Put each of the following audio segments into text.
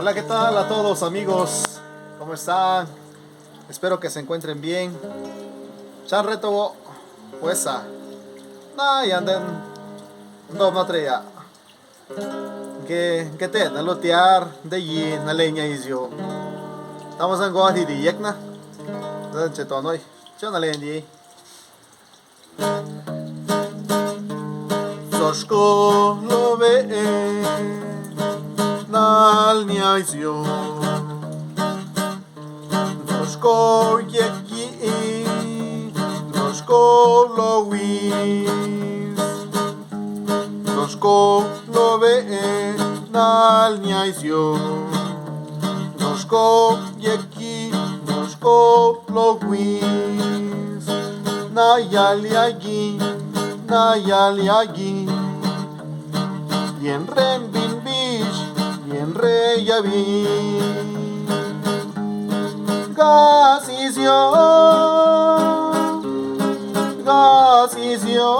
Hola, ¿qué tal a todos amigos? ¿Cómo están? Espero que se encuentren bien. Chan reto puesa. Na y anden do matria. Que te na lotear de yi na leña isyo. Estamos en goa di yekna. Dan chetonoi. Chon na leña. Soshko lo ve nal niaisyo. Soshko yeki Soshko lo wis. Soshko lo ve nal niaisyo. Soshko yeki Soshko lo wis. Na yaliagi na yaliagi. Yen ren bin bish yen re yavi. Gasisyo Gasisyo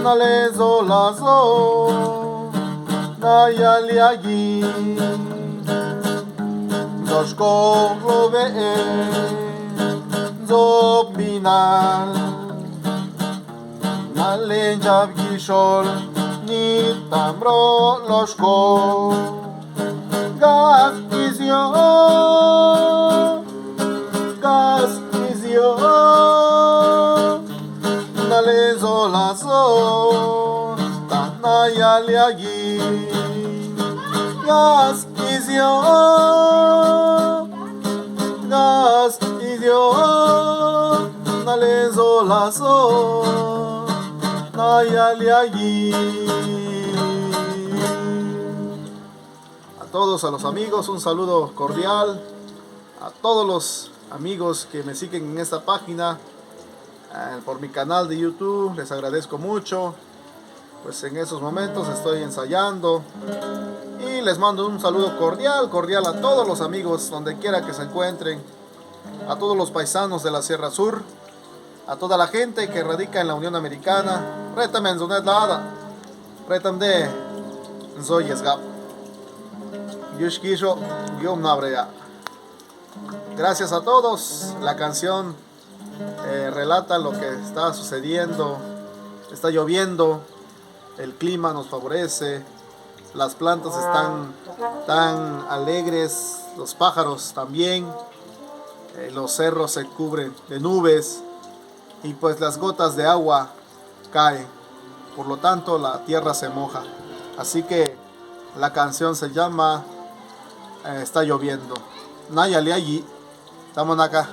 na lezo lazo na yaliagi. Zoshko love zobinal na lenjav gishol ni tamro loshko. Gas izyo na lezo lazo na yaliagi. Gas izyo na lezo lazo na yaliagi. A todos, a los amigos, un saludo cordial. A todos los amigos que me siguen en esta página, por mi canal de YouTube, les agradezco mucho. Pues en esos momentos estoy ensayando y les mando un saludo cordial a todos los amigos donde quiera que se encuentren, a todos los paisanos de la Sierra Sur, a toda la gente que radica en la Unión Americana. Rétame en Zunet Lada, rétame de Zoyesgap. Yushkisho, Yom Nabrea. Gracias a todos. La canción relata lo que está sucediendo. Está lloviendo, el clima nos favorece, las plantas están tan alegres, los pájaros también, los cerros se cubren de nubes y pues las gotas de agua caen. Por lo tanto la tierra se moja. Así que la canción se llama Está lloviendo. Nayali allí. Estamos acá.